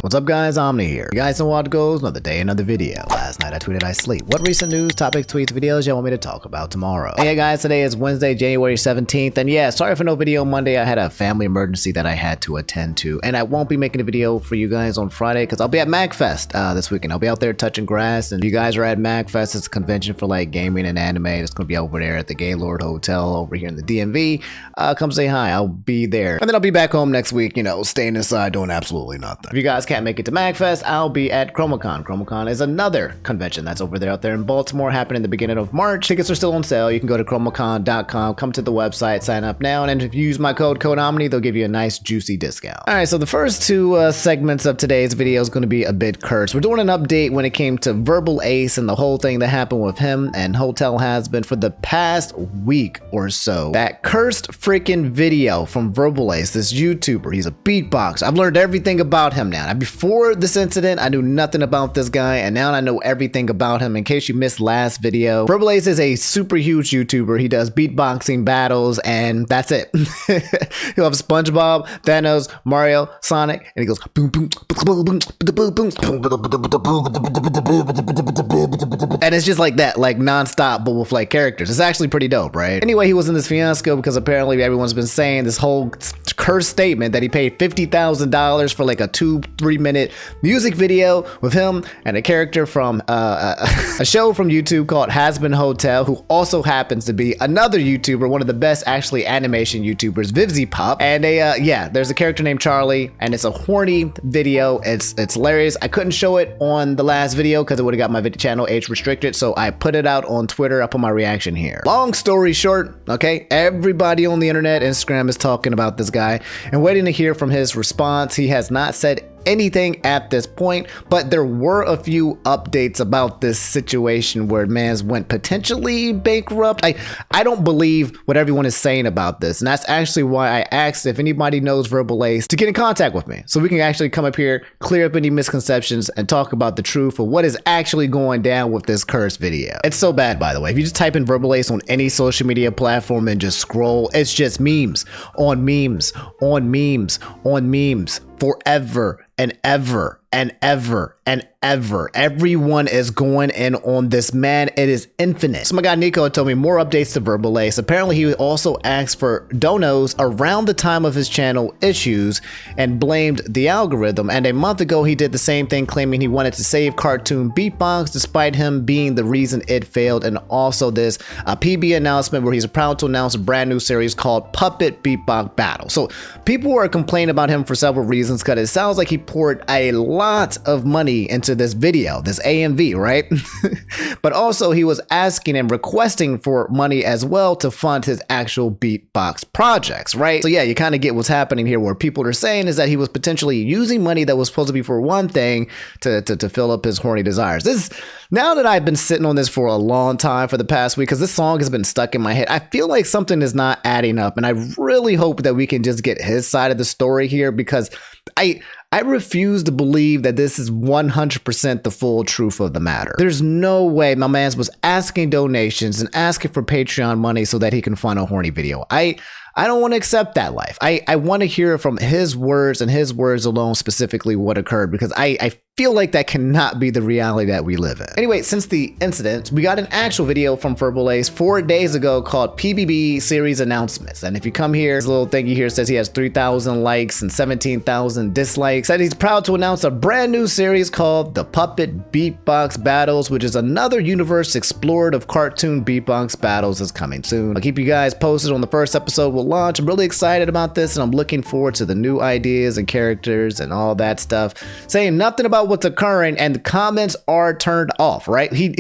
What's up guys, Omni here. You guys know how it goes, another day, another video. Last night I tweeted I sleep. What recent news, topics, tweets, videos y'all want me to talk about tomorrow? Hey guys, today is Wednesday, January 17th, and yeah, sorry for no video Monday. I had a family emergency that I had to attend to, and I won't be making a video for you guys on Friday because I'll be at MagFest this weekend. I'll be out there touching grass, and if you guys are at MagFest, it's a convention for like gaming and anime. It's gonna be over there at the Gaylord Hotel over here in the DMV. Come say hi, I'll be there. And then I'll be back home next week, you know, staying inside doing absolutely nothing. If you guys can't make it to MagFest, I'll be at ChromaCon. ChromaCon is another convention that's over there out there in Baltimore, happening the beginning of March. Tickets are still on sale. You can go to chromacon.com, come to the website, sign up now, and if you use my code Omni, they'll give you a nice juicy discount. All right, so the first two segments of today's video is going to be a bit cursed. We're doing an update when it came to Verbalase and the whole thing that happened with him and Hotel Hazbin for the past week or so. That cursed freaking video from Verbalase, this YouTuber. He's a beatboxer. I've learned everything about him now. Before this incident, I knew nothing about this guy, and now I know everything about him. In case you missed last video, Verbalase is a super huge YouTuber. He does beatboxing battles, and that's it. He'll have SpongeBob, Thanos, Mario, Sonic, and he goes boom, boom, boom, boom, boom, boom, and it's just like that, like non-stop, but with like characters. It's actually pretty dope, right? Anyway, he was in this fiasco because apparently everyone's been saying this whole cursed statement that he paid $50,000 for like a 2-3 minute music video with him and a character from a show from YouTube called Hazbin Hotel, who also happens to be another YouTuber, one of the best actually animation YouTubers, Vivzipop. And yeah, there's a character named Charlie, and it's a horny video. It's hilarious. I couldn't show it on the last video because it would have got my video channel age restricted, so I put it out on Twitter. I put my reaction here. Long story short, okay, everybody on the internet, Instagram, is talking about this guy and waiting to hear from his response. He has not said anything at this point, but there were a few updates about this situation where man's went potentially bankrupt. I don't believe what everyone is saying about this, and that's actually why I asked if anybody knows Verbalase to get in contact with me so we can actually come up here, clear up any misconceptions, and talk about the truth of what is actually going down with this cursed video. It's so bad, by the way. If you just type in Verbalase on any social media platform and just scroll, it's just memes on memes on memes on memes forever and ever and ever and ever. Everyone is going in on this man. It is infinite. So my guy Nico told me more updates to Verbalase. Apparently he also asked for donos around the time of his channel issues and blamed the algorithm. And a month ago he did the same thing, claiming he wanted to save cartoon beatbox despite him being the reason it failed. And also this PB announcement where he's proud to announce a brand new series called Puppet Beatbox Battle. So people were complaining about him for several reasons because it sounds like he poured a lot of money into this video, this AMV, right? But also he was asking and requesting for money as well to fund his actual beatbox projects, right? So yeah, you kind of get what's happening here. Where people are saying is that he was potentially using money that was supposed to be for one thing to fill up his horny desires. This, now that I've been sitting on this for a long time for the past week, because this song has been stuck in my head, I feel like something is not adding up, and I really hope that we can just get his side of the story here, because I refuse to believe that this is 100% the full truth of the matter. There's no way my man was asking donations and asking for Patreon money so that he can fund a horny video. I don't want to accept that life. I want to hear from his words and his words alone specifically what occurred, because I feel like that cannot be the reality that we live in. Anyway, since the incident, we got an actual video from Verbalase 4 days ago called PBB Series Announcements. And if you come here, this little thingy here says he has 3,000 likes and 17,000 dislikes. Said he's proud to announce a brand new series called The Puppet Beatbox Battles, which is another universe explored of cartoon beatbox battles, is coming soon. I'll keep you guys posted on the first episode will launch. I'm really excited about this, and I'm looking forward to the new ideas and characters and all that stuff. Saying nothing about what's occurring, and the comments are turned off, right? You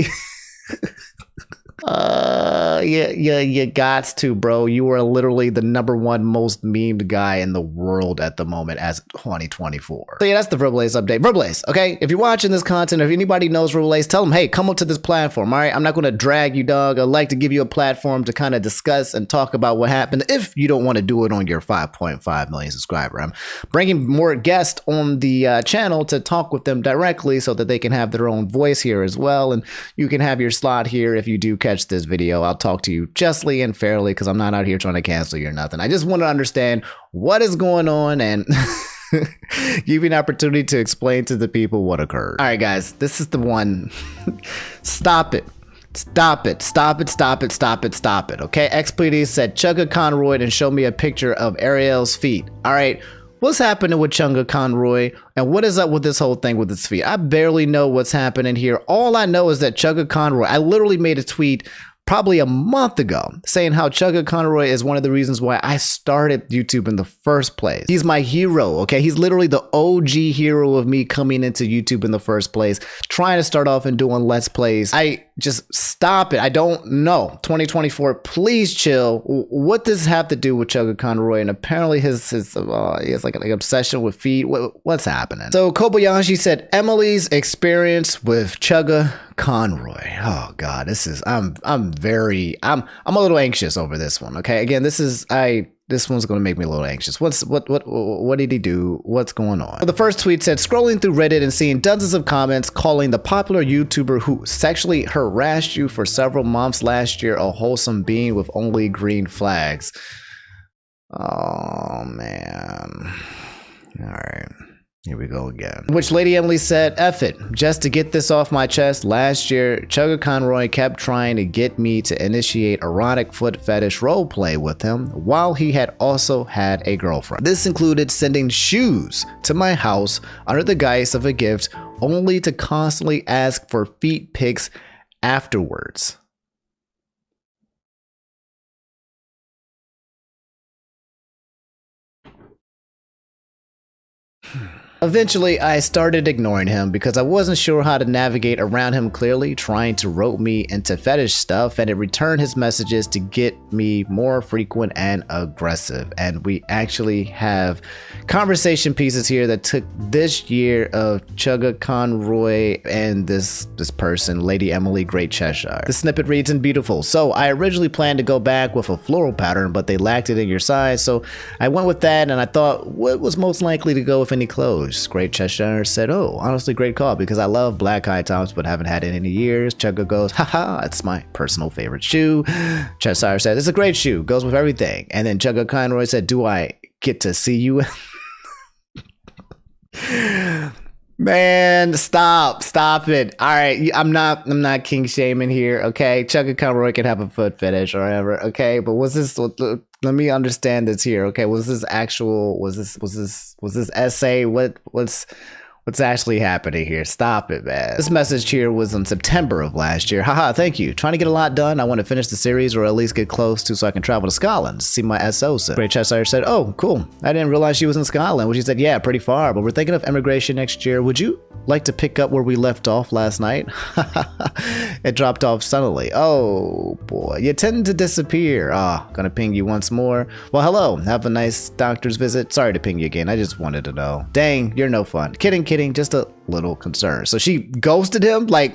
gots to, bro. You are literally the #1 most memed guy in the world at the moment as 2024. So yeah, that's the Verbalase update. Verbalase, okay? If you're watching this content, if anybody knows Verbalase, tell them, hey, come up to this platform, all right? I'm not going to drag you, dog. I'd like to give you a platform to kind of discuss and talk about what happened if you don't want to do it on your 5.5 million subscriber. I'm bringing more guests on the channel to talk with them directly so that they can have their own voice here as well, and you can have your slot here if you do catch this video. I'll talk to you justly and fairly because I'm not out here trying to cancel you or nothing. I just want to understand what is going on, and Give me an opportunity to explain to the people what occurred. All right, guys, this is the one. Stop it. Stop it. Stop it. Stop it. Stop it. Stop it. Okay, XPD said Chuggaconroy and show me a picture of Ariel's feet. All right. What's happening with Chuggaconroy, and what is up with this whole thing with his feet? I barely know what's happening here. All I know is that Chuggaconroy, I literally made a tweet probably a month ago saying how Chuggaconroy is one of the reasons why I started YouTube in the first place. He's my hero, okay? He's literally the OG hero of me coming into YouTube in the first place, trying to start off and doing Let's Plays. I just stop it. I don't know. 2024, please chill. What does this have to do with Chuggaconroy? And apparently he has like an obsession with feet. What's happening? So Kobayashi said Emily's experience with Chuggaconroy. Oh God, this is I'm a little anxious over this one. Okay, again, this one's going to make me a little anxious. What did he do? What's going on? The first tweet said, scrolling through Reddit and seeing dozens of comments calling the popular YouTuber who sexually harassed you for several months last year a wholesome being with only green flags. Oh, man. All right. Here we go again. Which Lady Emily said, F it. Just to get this off my chest, last year, Chuggaconroy kept trying to get me to initiate erotic foot fetish roleplay with him while he had also had a girlfriend. This included sending shoes to my house under the guise of a gift, only to constantly ask for feet pics afterwards. Eventually, I started ignoring him because I wasn't sure how to navigate around him clearly, trying to rope me into fetish stuff, and it returned his messages to get me more frequent and aggressive. And we actually have conversation pieces here that took this year of Chuggaconroy and this person, Lady Emily Great Cheshire. The snippet reads in beautiful. So I originally planned to go back with a floral pattern, but they lacked it in your size, so I went with that, and I thought what was most likely to go with any clothes. Great Cheshire said, oh, honestly, great call because I love black high tops but haven't had it in years. Chugga goes, haha, it's my personal favorite shoe. Cheshire said, it's a great shoe, goes with everything. And then Chuggaconroy said, do I get to see you? Man, stop it. All right, I'm not king shaming here, okay? Chuggaconroy can have a foot fetish or whatever, okay? But was this? Let me understand this here, okay? Was this essay? What's actually happening here? Stop it, man. This message here was in September of last year. Haha, thank you. Trying to get a lot done. I want to finish the series or at least get close to so I can travel to Scotland. See my SO soon. Great Cheshire said, oh, cool. I didn't realize she was in Scotland. Well, she said, yeah, pretty far, but we're thinking of emigration next year. Would you like to pick up where we left off last night? It dropped off suddenly. Oh, boy. You tend to disappear. Gonna ping you once more. Well, hello. Have a nice doctor's visit. Sorry to ping you again. I just wanted to know. Dang, you're no fun. Kidding, just a little concerned. So she ghosted him? Like,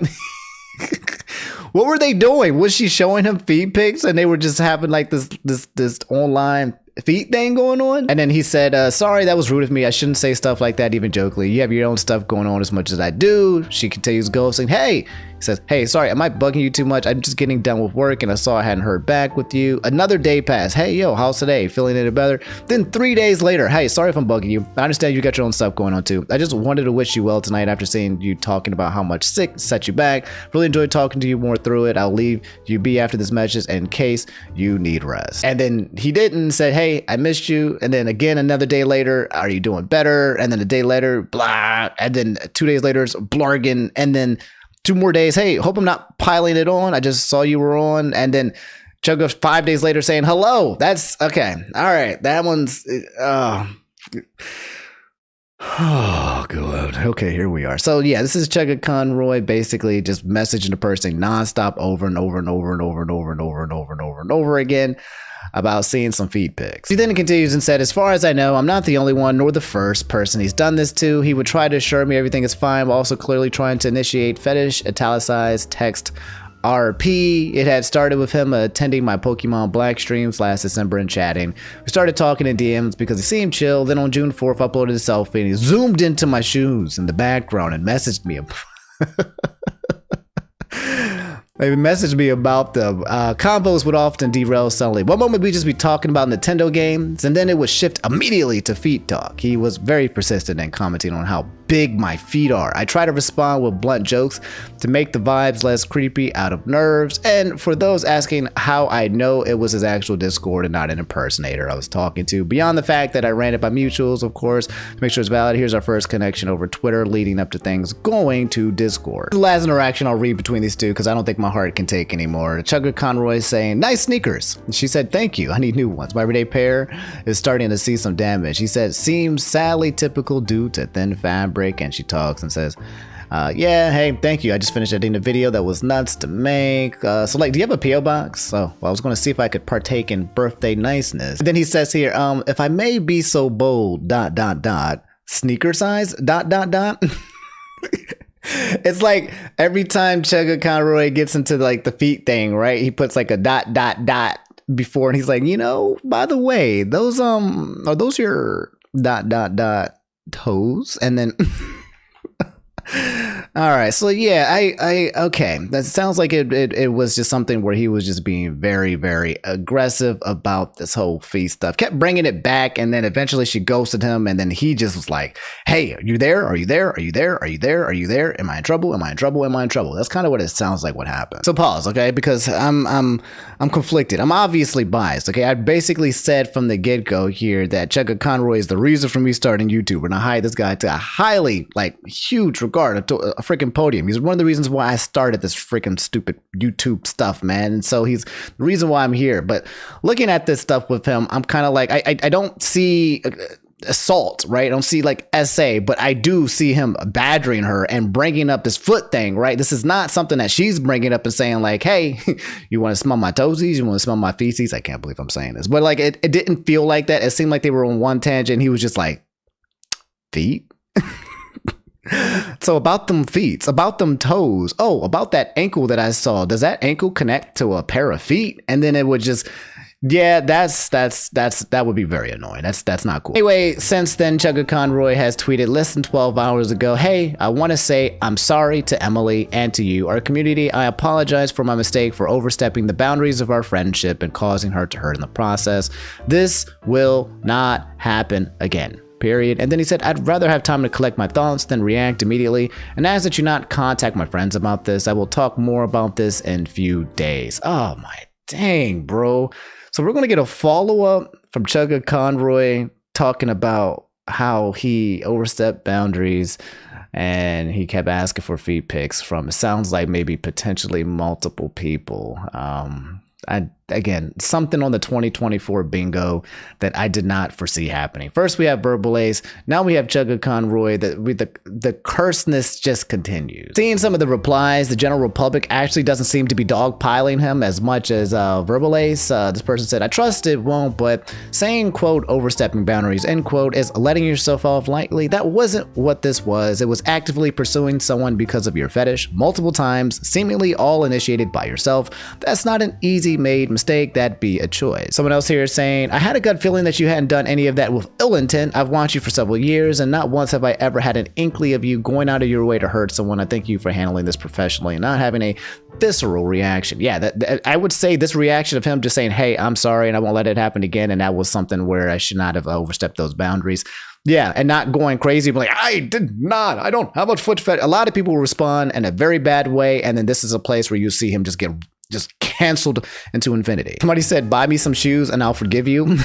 what were they doing? Was she showing him feed pics and they were just having like this online feet thing going on? And then he said, sorry, that was rude of me. I shouldn't say stuff like that, even jokingly. You have your own stuff going on as much as I do. She continues ghosting. Hey, he says, hey, sorry, am I bugging you too much? I'm just getting done with work and I saw I hadn't heard back with you. Another day passed. Hey, yo, how's today? Feeling any better? Then 3 days later, hey, sorry if I'm bugging you. I understand you got your own stuff going on too. I just wanted to wish you well tonight after seeing you talking about how much sick set you back. Really enjoyed talking to you more through it. I'll leave you be after this message in case you need rest. And then he didn't say, hey, I missed you. And then again, another day later, are you doing better? And then a day later, blah. And then 2 days later, it's blargin. And then 2 more days, hey, hope I'm not piling it on. I just saw you were on. And then Chugga 5 days later saying hello. That's okay. All right. That one's oh god. Okay, here we are. So yeah, this is Chuggaconroy basically just messaging the person nonstop over and over and over and over and over and over and over and over and over again about seeing some feed pics. He then continues and said, as far as I know, I'm not the only one nor the first person he's done this to. He would try to assure me everything is fine while also clearly trying to initiate fetish, italicized text RP. It had started with him attending my Pokemon Black streams last December and chatting. We started talking in DMs because he seemed chill. Then on June 4th, uploaded a selfie and he zoomed into my shoes in the background and messaged me. Maybe message me about them. Combos would often derail suddenly. One moment we'd just be talking about Nintendo games, and then it would shift immediately to feet talk. He was very persistent in commenting on how big my feet are. I try to respond with blunt jokes to make the vibes less creepy out of nerves. And for those asking how I know it was his actual Discord and not an impersonator I was talking to, beyond the fact that I ran it by mutuals, of course, to make sure it's valid, here's our first connection over Twitter leading up to things going to Discord. The last interaction I'll read between these two because I don't think my heart can take anymore. Chuggaconroy saying, nice sneakers. She said, thank you. I need new ones. My everyday pair is starting to see some damage. He said, seems sadly typical due to thin fabric. And she talks and says, yeah, hey, thank you. I just finished editing a video that was nuts to make. So like, do you have a PO box? Oh, well, I was going to see if I could partake in birthday niceness. And then he says here, if I may be so bold, ... sneaker size, ... It's like every time Chuggaconroy gets into like the feet thing, right? He puts like a ... before, and he's like, you know, by the way, those are those your ... toes? And then all right, so yeah, I okay, that sounds like it was just something where he was just being very, very aggressive about this whole feet stuff, kept bringing it back, and then eventually she ghosted him, and then he just was like, hey, are you there? Are you there? Are you there? Are you there? Are you there? Am I in trouble? Am I in trouble? Am I in trouble? That's kind of what it sounds like what happened. So pause, okay, because I'm conflicted. I'm obviously biased, okay? I basically said from the get-go here that Chuggaconroy is the reason for me starting YouTube, and I hired this guy to a highly, like, huge regard, to a freaking podium. He's one of the reasons why I started this freaking stupid YouTube stuff, man. And so he's the reason why I'm here. But looking at this stuff with him, I'm kind of like, I don't see assault, right? I don't see like SA, but I do see him badgering her and bringing up this foot thing, right? This is not something that she's bringing up and saying like, hey, you want to smell my toesies? You want to smell my feces? I can't believe I'm saying this, but like it didn't feel like that. It seemed like they were on one tangent. He was just like, feet? So about them feet, about them toes, oh, about that ankle that I saw, does that ankle connect to a pair of feet? And then it would just, yeah, that would be very annoying. That's not cool. Anyway, since then, Chuggaconroy has tweeted less than 12 hours ago, hey, I want to say I'm sorry to Emily and to you, our community. I apologize for my mistake for overstepping the boundaries of our friendship and causing her to hurt in the process. This will not happen again. Period. And then he said, I'd rather have time to collect my thoughts than react immediately, and ask that you not contact my friends about this. I will talk more about this in few days. Oh my dang, bro. So we're going to get a follow-up from Chuggaconroy talking about how he overstepped boundaries and he kept asking for feed pics from, it sounds like maybe potentially multiple people. Again, something on the 2024 bingo that I did not foresee happening. First, we have Verbalase. Now we have Chuggaconroy. The curseness just continues. Seeing some of the replies, the general public actually doesn't seem to be dogpiling him as much as Verbalase. This person said, I trust it won't, but saying, quote, overstepping boundaries, end quote, is letting yourself off lightly. That wasn't what this was. It was actively pursuing someone because of your fetish multiple times, seemingly all initiated by yourself. That's not an easy made mistake. That'd be a choice. Someone else here is saying, I had a gut feeling that you hadn't done any of that with ill intent. I've watched you for several years, and not once have I ever had an inkling of you going out of your way to hurt someone. I thank you for handling this professionally and not having a visceral reaction. Yeah, I would say this reaction of him just saying, hey, I'm sorry and I won't let it happen again, and that was something where I should not have overstepped those boundaries. Yeah, and not going crazy, but like, I don't have a foot fetish. A lot of people respond in a very bad way, and then this is a place where you see him just get canceled into infinity. Somebody said, buy me some shoes and I'll forgive you.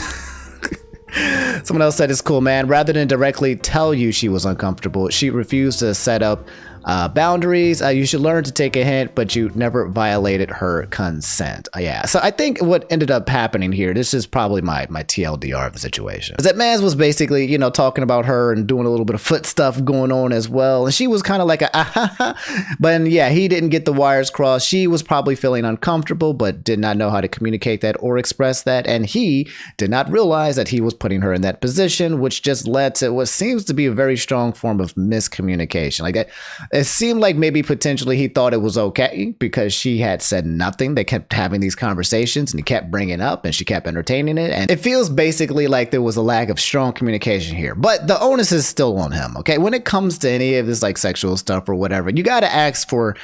Someone else said, it's cool, man. Rather than directly tell you she was uncomfortable, she refused to set up boundaries. You should learn to take a hint, but you never violated her consent. Yeah, so I think what ended up happening here, this is probably my TLDR of the situation, is that Maz was basically, you know, talking about her and doing a little bit of foot stuff going on as well, and she was kind of like but yeah, he didn't get the wires crossed. She was probably feeling uncomfortable, but did not know how to communicate that or express that, and he did not realize that he was putting her in that position, which just led to what seems to be a very strong form of miscommunication. Like that. It seemed like maybe potentially he thought it was okay because she had said nothing. They kept having these conversations and he kept bringing it up and she kept entertaining it. And it feels basically like there was a lack of strong communication here. But the onus is still on him, okay? When it comes to any of this like sexual stuff or whatever, you got to ask for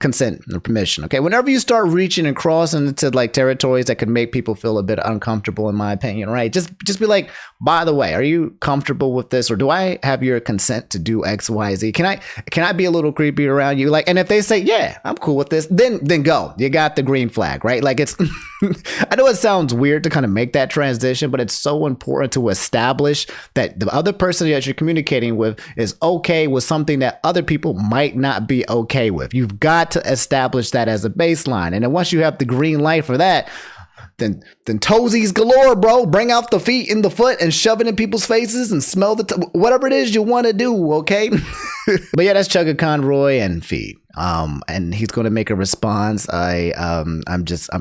consent or permission. Okay, whenever you start reaching and crossing into like territories that could make people feel a bit uncomfortable, in my opinion, right? Just be like, by the way, are you comfortable with this, or do I have your consent to do X, Y, Z? Can I be a little creepy around you? Like, and if they say, yeah, I'm cool with this, then go. You got the green flag, right? Like, it's I know it sounds weird to kind of make that transition, but it's so important to establish that the other person that you're communicating with is okay with something that other people might not be okay with. You've got to establish that as a baseline. And then once you have the green light for that, then toesies galore, bro. Bring out the feet in the foot and shove it in people's faces and smell whatever it is you want to do, okay? But yeah, that's Chuggaconroy and feet. And he's going to make a response. I'm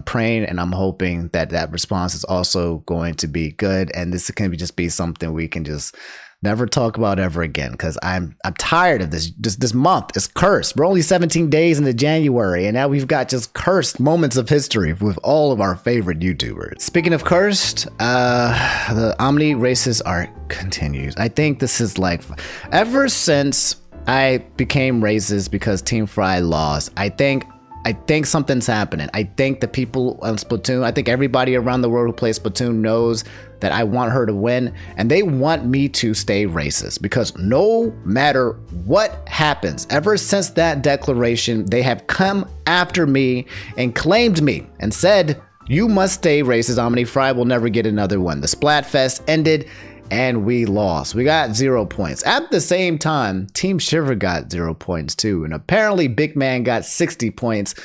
praying and I'm hoping that response is also going to be good. And this can just be something we can just never talk about ever again, because I'm tired of this month is cursed. We're only 17 days into January, and now we've got just cursed moments of history with all of our favorite YouTubers. Speaking of cursed, the Omni racist art continues. I think this is like, ever since I became racist because Team Fry lost, I think something's happening. I think the people on Splatoon, I think everybody around the world who plays Splatoon knows that I want her to win, and they want me to stay racist, because no matter what happens, ever since that declaration, they have come after me and claimed me and said, you must stay racist, Omni. Fry will never get another one. The Splatfest ended and we lost. We got 0 points. At the same time, Team Shiver got 0 points too. And apparently Big Man got 60 points.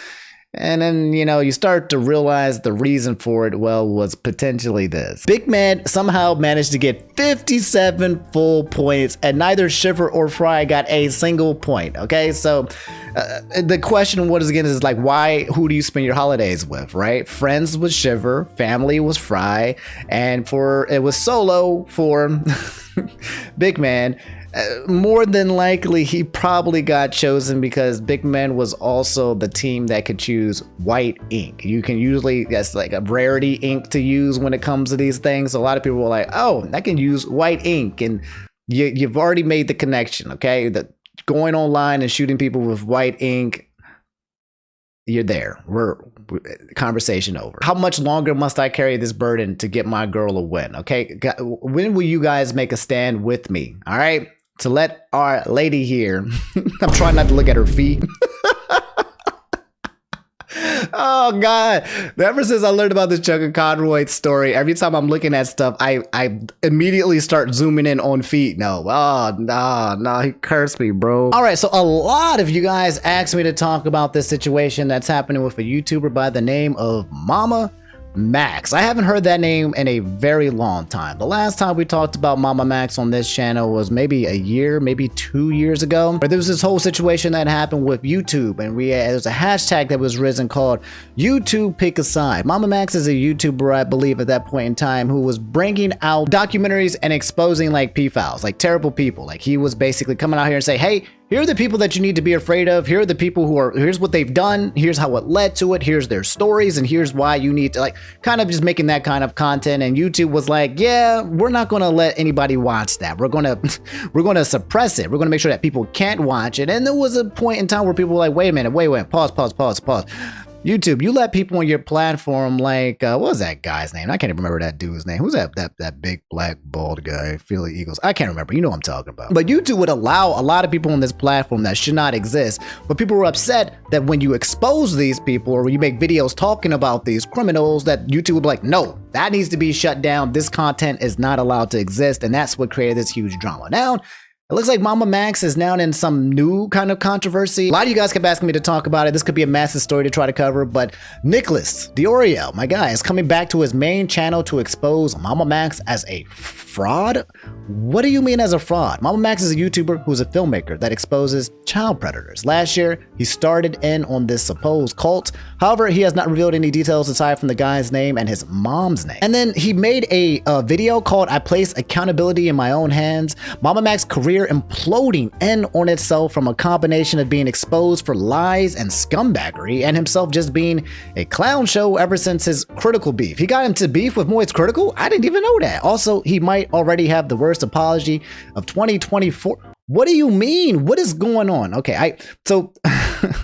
And then, you know, you start to realize the reason for it, well, was potentially this. Big Man somehow managed to get 57 full points, and neither Shiver or Fry got a single point, okay? So the question once again is like, who do you spend your holidays with, right? Friends was Shiver, family was Fry, and it was solo for Big Man. More than likely, he probably got chosen because Big Man was also the team that could choose white ink. You can usually, that's like a rarity ink to use when it comes to these things. So a lot of people were like, oh, I can use white ink. And you've already made the connection, okay? Going online and shooting people with white ink, you're there. We're conversation over. How much longer must I carry this burden to get my girl a win? Okay, when will you guys make a stand with me? All right, to let our lady here. I'm trying not to look at her feet. Oh God! Ever since I learned about this Chuggaconroy story, every time I'm looking at stuff, I immediately start zooming in on feet. No, he cursed me, bro. All right, so a lot of you guys asked me to talk about this situation that's happening with a YouTuber by the name of MamaMax. I haven't heard that name in a very long time. The last time we talked about MamaMax on this channel was maybe a year, maybe 2 years ago. But there was this whole situation that happened with YouTube, and there was a hashtag that was risen called YouTube Pick a Side. MamaMax is a YouTuber, I believe, at that point in time, who was bringing out documentaries and exposing like pedophiles, like terrible people. Like he was basically coming out here and say, hey, here are the people that you need to be afraid of. Here are the people here's what they've done. Here's how it led to it. Here's their stories. And here's why you need to, like, kind of just making that kind of content. And YouTube was like, yeah, we're not going to let anybody watch that. We're going to suppress it. We're going to make sure that people can't watch it. And there was a point in time where people were like, wait a minute, wait, pause. YouTube, you let people on your platform like, what was that guy's name? I can't even remember that dude's name. Who's that big black bald guy, Philly Eagles? I can't remember. You know what I'm talking about. But YouTube would allow a lot of people on this platform that should not exist. But people were upset that when you expose these people or when you make videos talking about these criminals, that YouTube would be like, no, that needs to be shut down. This content is not allowed to exist. And that's what created this huge drama. Now, it looks like MamaMax is now in some new kind of controversy. A lot of you guys kept asking me to talk about it. This could be a massive story to try to cover, but Nicholas D'Orio, my guy, is coming back to his main channel to expose MamaMax as a fraud. What do you mean as a fraud? MamaMax is a YouTuber who's a filmmaker that exposes child predators. Last year, he started in on this supposed cult. However, he has not revealed any details aside from the guy's name and his mom's name. And then he made a video called I Place Accountability in My Own Hands. MamaMax's career imploding in on itself from a combination of being exposed for lies and scumbaggery and himself just being a clown show ever since his Critical beef. He got into beef with Moist Critical? I didn't even know that. Also, he might already have the worst apology of 2024. What do you mean? What is going on? Okay, so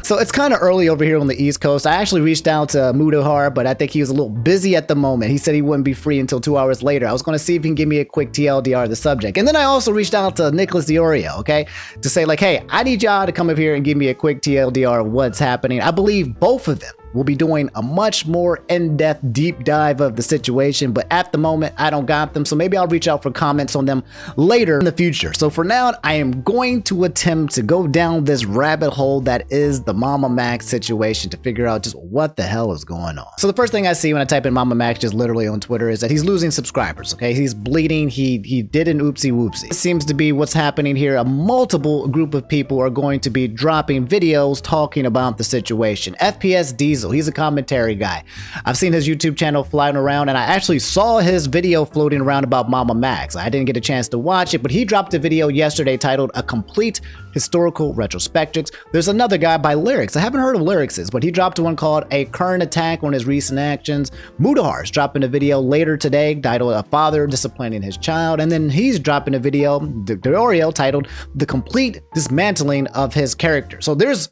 So it's kind of early over here on the East Coast. I actually reached out to Mudahar, but I think he was a little busy at the moment. He said he wouldn't be free until 2 hours later. I was going to see if he can give me a quick TLDR of the subject. And then I also reached out to Nicholas Diorio, okay, to say like, hey, I need y'all to come up here and give me a quick TLDR of what's happening. I believe both of them will be doing a much more in-depth deep dive of the situation, but at the moment I don't got them, so maybe I'll reach out for comments on them later in the future. So for now, I am going to attempt to go down this rabbit hole that is the MamaMax situation to figure out just what the hell is going on. So the first thing I see when I type in MamaMax just literally on Twitter is that he's losing subscribers, okay? He's bleeding, he did an oopsie whoopsie. It seems to be what's happening here. A multiple group of people are going to be dropping videos talking about the situation. FPS Diesel, he's a commentary guy. I've seen his YouTube channel flying around, and I actually saw his video floating around about MamaMax. I didn't get a chance to watch it, but he dropped a video yesterday titled A Complete Historical Retrospective. There's another guy by Lyrics. I haven't heard of Lyrics, but he dropped one called A Current Attack on His Recent Actions. Mudahar's dropping a video later today titled A Father Disciplining His Child, and then he's dropping a video, Diorio, titled The Complete Dismantling of His Character. So there's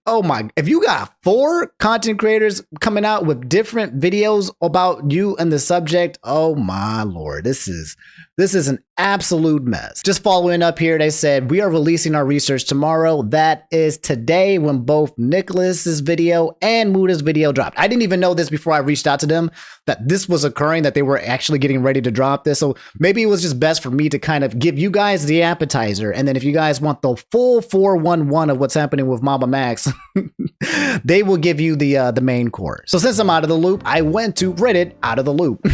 oh my, if you got 4 content creators coming out with different videos about you and the subject, oh my lord, this is an absolute mess. Just following up here, they said, we are releasing our research tomorrow. That is today when both Nicholas's video and Muda's video dropped. I didn't even know this before I reached out to them, that this was occurring, that they were actually getting ready to drop this. So maybe it was just best for me to kind of give you guys the appetizer. And then if you guys want the full 411 of what's happening with MamaMax, they will give you the main course. So since I'm out of the loop, I went to Reddit out of the loop.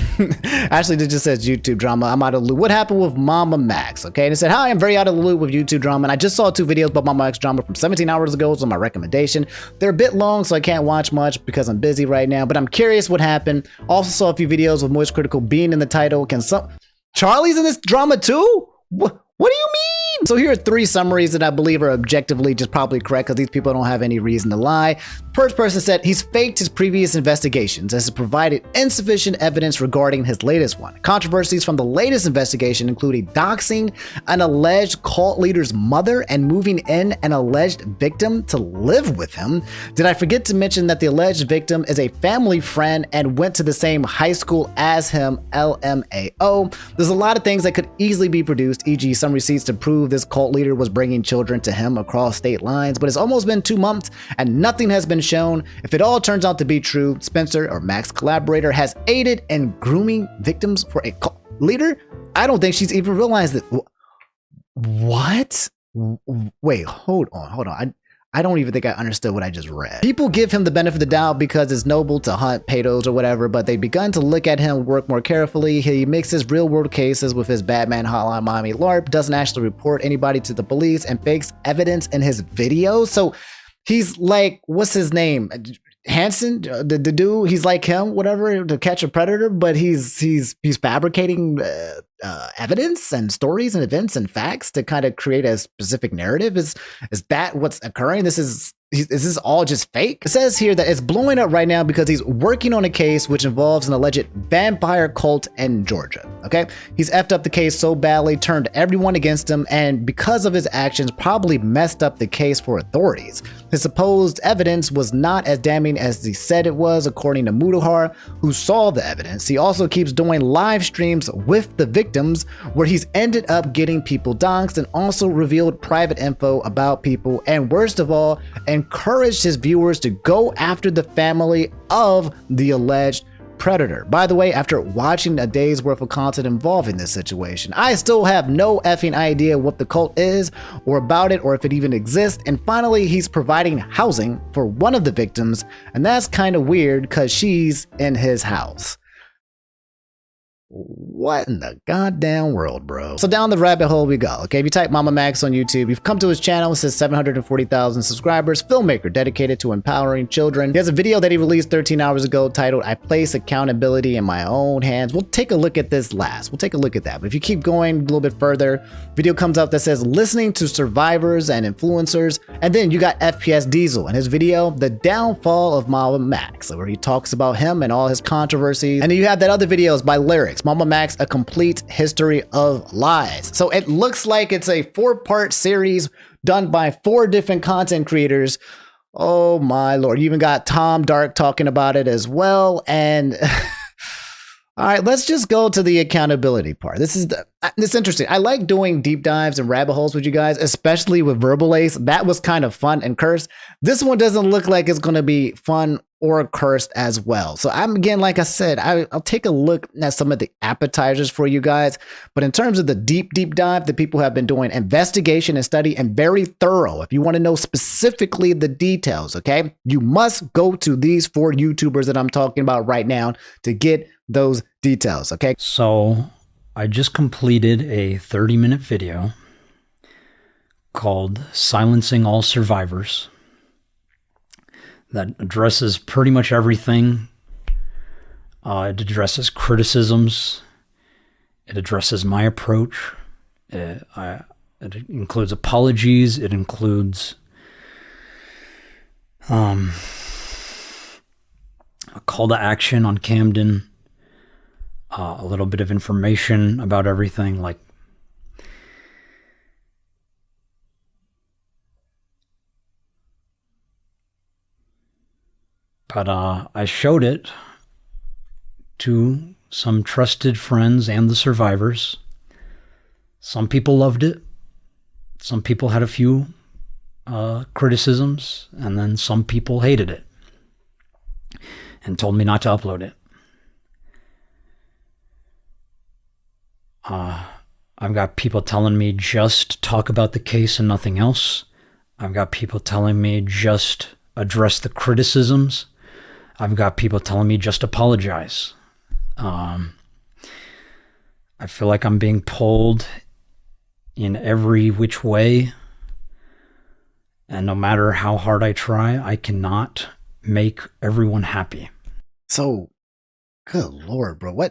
Actually, it just says YouTube drama. I'm out of the loop. What happened with MamaMax? Okay, and it said, hi, I'm very out of the loop with YouTube drama, and I just saw 2 videos about MamaMax drama from 17 hours ago. It's on my recommendation. They're a bit long, so I can't watch much because I'm busy right now, but I'm curious what happened. Also saw a few videos with Moist Critical being in the title. Charlie's in this drama too? What do you mean? So here are 3 summaries that I believe are objectively just probably correct because these people don't have any reason to lie. First person said he's faked his previous investigations as it provided insufficient evidence regarding his latest one. Controversies from the latest investigation including doxing an alleged cult leader's mother and moving in an alleged victim to live with him. Did I forget to mention that the alleged victim is a family friend and went to the same high school as him, LMAO? There's a lot of things that could easily be produced, e.g. some receipts to prove this cult leader was bringing children to him across state lines, but it's almost been 2 months and nothing has been shown. If it all turns out to be true, Spencer, or Max collaborator, has aided in grooming victims for a cult leader. I don't think she's even realized that. What? Wait, hold on. I don't even think I understood what I just read. People give him the benefit of the doubt because it's noble to hunt pedos or whatever, but they've begun to look at him work more carefully. He mixes real world cases with his Batman Hotline Miami LARP, doesn't actually report anybody to the police, and fakes evidence in his videos. So he's like, what's his name? Hansen, the dude, he's like him, whatever, to catch a predator, but he's fabricating evidence and stories and events and facts to kind of create a specific narrative. Is that what's occurring? Is this all just fake? It says here that it's blowing up right now because he's working on a case which involves an alleged vampire cult in Georgia. Okay, he's effed up the case so badly, turned everyone against him, and because of his actions probably messed up the case for authorities. His supposed evidence was not as damning as he said it was, according to Mudahar, who saw the evidence. He also keeps doing live streams with the victims where he's ended up getting people doxxed and also revealed private info about people, and worst of all, encouraged his viewers to go after the family of the alleged predator. By the way, after watching a day's worth of content involving this situation, I still have no effing idea what the cult is or about it or if it even exists. And finally, he's providing housing for one of the victims, and that's kind of weird because she's in his house. What in the goddamn world, bro? So down the rabbit hole we go. Okay, if you type MamaMax on YouTube, you've come to his channel. It says 740,000 subscribers, filmmaker dedicated to empowering children. He has a video that he released 13 hours ago titled, I Place Accountability in My Own Hands. We'll take a look at this last. We'll take a look at that. But if you keep going a little bit further, video comes up that says listening to survivors and influencers. And then you got FPS Diesel in his video, The Downfall of MamaMax, where he talks about him and all his controversies. And then you have that other videos by Lyrics, MamaMax, A Complete History of Lies. So it looks like it's a 4-part series done by 4 different content creators. Oh my Lord. You even got Tom Dark talking about it as well. And all right, let's just go to the accountability part. This is interesting. I like doing deep dives and rabbit holes with you guys, especially with Verbalase. That was kind of fun and cursed. This one doesn't look like it's going to be fun or cursed as well. So I'm, again, like I said, I'll take a look at some of the appetizers for you guys. But in terms of the deep dive, the people have been doing investigation and study and very thorough. If you want to know specifically the details, okay, you must go to these 4 YouTubers that I'm talking about right now to get those details, okay? So I just completed a 30-minute video called Silencing All Survivors that addresses pretty much everything. It addresses criticisms. It addresses my approach. It includes apologies. It includes a call to action on Camden. A little bit of information about everything, like but I showed it to some trusted friends and the survivors. Some people loved it. Some people had a few criticisms, and then some people hated it and told me not to upload it. I've got people telling me just talk about the case and nothing else. I've got people telling me just address the criticisms. I've got people telling me just apologize. I feel like I'm being pulled in every which way. And no matter how hard I try, I cannot make everyone happy. So, good Lord, bro.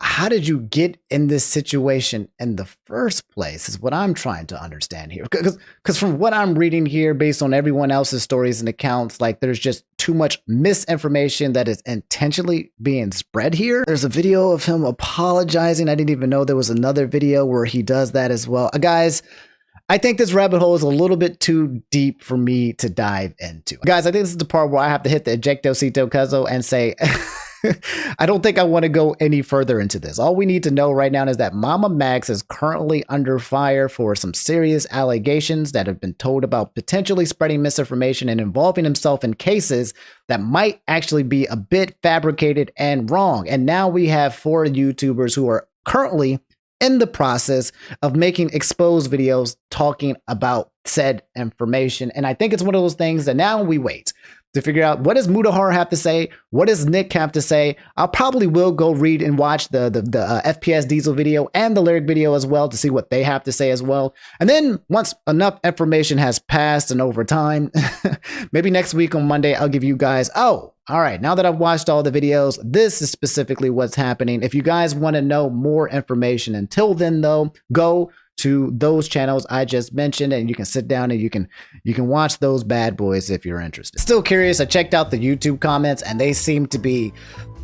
How did you get in this situation in the first place is what I'm trying to understand here. Because from what I'm reading here, based on everyone else's stories and accounts, like there's just too much misinformation that is intentionally being spread here. There's a video of him apologizing. I didn't even know there was another video where he does that as well. Guys, I think this rabbit hole is a little bit too deep for me to dive into. Guys, I think this is the part where I have to hit the ejectocito cuzzo and say... I don't think I want to go any further into this. All we need to know right now is that MamaMax is currently under fire for some serious allegations that have been told about potentially spreading misinformation and involving himself in cases that might actually be a bit fabricated and wrong. And now we have 4 YouTubers who are currently in the process of making exposed videos talking about said information. And I think it's one of those things that now we wait to figure out what does Mudahar have to say? What does Nick have to say? I'll probably will go read and watch the FPS Diesel video and the Lyric video as well to see what they have to say as well. And then once enough information has passed and over time, maybe next week on Monday, I'll give you guys, oh, all right, now that I've watched all the videos, this is specifically what's happening. If you guys want to know more information, until then though, go to those channels I just mentioned, and you can sit down and you can watch those bad boys if you're interested. Still curious, I checked out the YouTube comments and they seem to be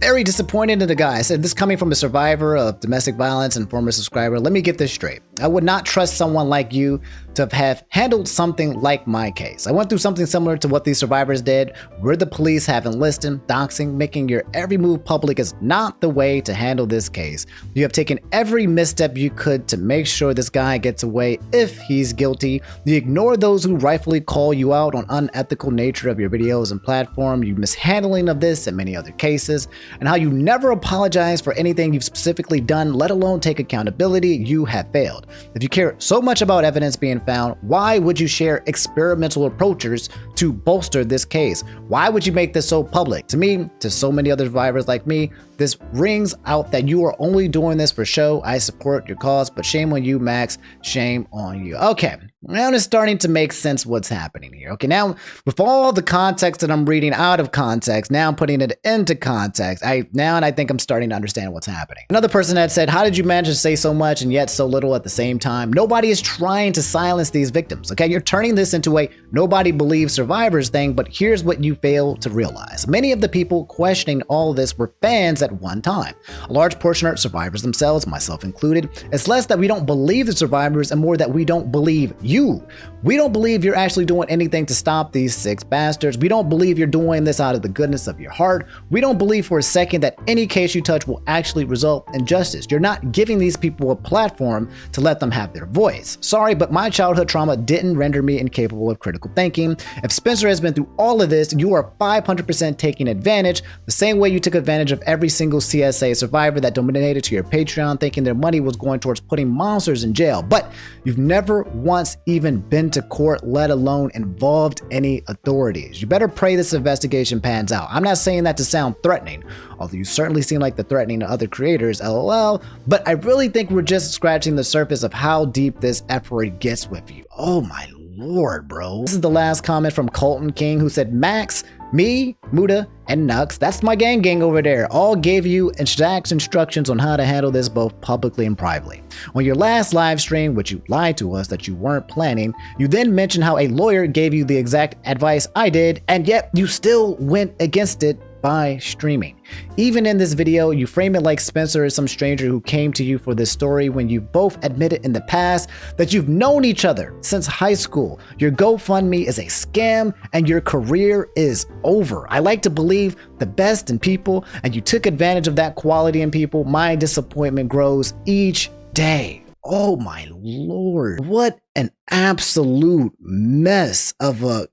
very disappointed in the guy. I said, this coming from a survivor of domestic violence and former subscriber. Let me get this straight. I would not trust someone like you to have handled something like my case. I went through something similar to what these survivors did, where the police have enlisted, doxing, making your every move public is not the way to handle this case. You have taken every misstep you could to make sure this guy gets away if he's guilty. You ignore those who rightfully call you out on unethical nature of your videos and platform, you mishandling of this and many other cases, and how you never apologize for anything you've specifically done, let alone take accountability. You have failed. If you care so much about evidence being found, why would you share experimental approaches to bolster this case? Why would you make this so public? To me, to so many other survivors like me, this rings out that you are only doing this for show. I support your cause, but shame on you, Max. Shame on you. Okay, now it's starting to make sense what's happening here. Okay, now with all the context that I'm reading out of context, now I'm putting it into context. I think I'm starting to understand what's happening. Another person had said, how did you manage to say so much and yet so little at the same time? Nobody is trying to silence these victims. Okay, you're turning this into a nobody believes survivor. survivors thing, but here's what you fail to realize. Many of the people questioning all of this were fans at one time. A large portion are survivors themselves, myself included. It's less that we don't believe the survivors and more that we don't believe you. We don't believe you're actually doing anything to stop these 6 bastards. We don't believe you're doing this out of the goodness of your heart. We don't believe for a second that any case you touch will actually result in justice. You're not giving these people a platform to let them have their voice. Sorry, but my childhood trauma didn't render me incapable of critical thinking. If Spencer has been through all of this, you are 500% taking advantage, the same way you took advantage of every single CSA survivor that donated to your Patreon thinking their money was going towards putting monsters in jail. But you've never once even been to court, let alone involved any authorities. You better pray this investigation pans out. I'm not saying that to sound threatening, although you certainly seem like the threatening to other creators, lol, but I really think we're just scratching the surface of how deep this effort gets with you. Oh my lord, bro. This is the last comment from Colton King, who said, Max, me, Muda, and Nux, that's my gang over there, all gave you exact instructions on how to handle this both publicly and privately. On your last live stream, which you lied to us that you weren't planning, you then mentioned how a lawyer gave you the exact advice I did, and yet you still went against it by streaming. Even in this video, you frame it like Spencer is some stranger who came to you for this story when you both admitted in the past that you've known each other since high school. Your GoFundMe is a scam and your career is over. I like to believe the best in people, and you took advantage of that quality in people. My disappointment grows each day. Oh my lord, what an absolute mess of a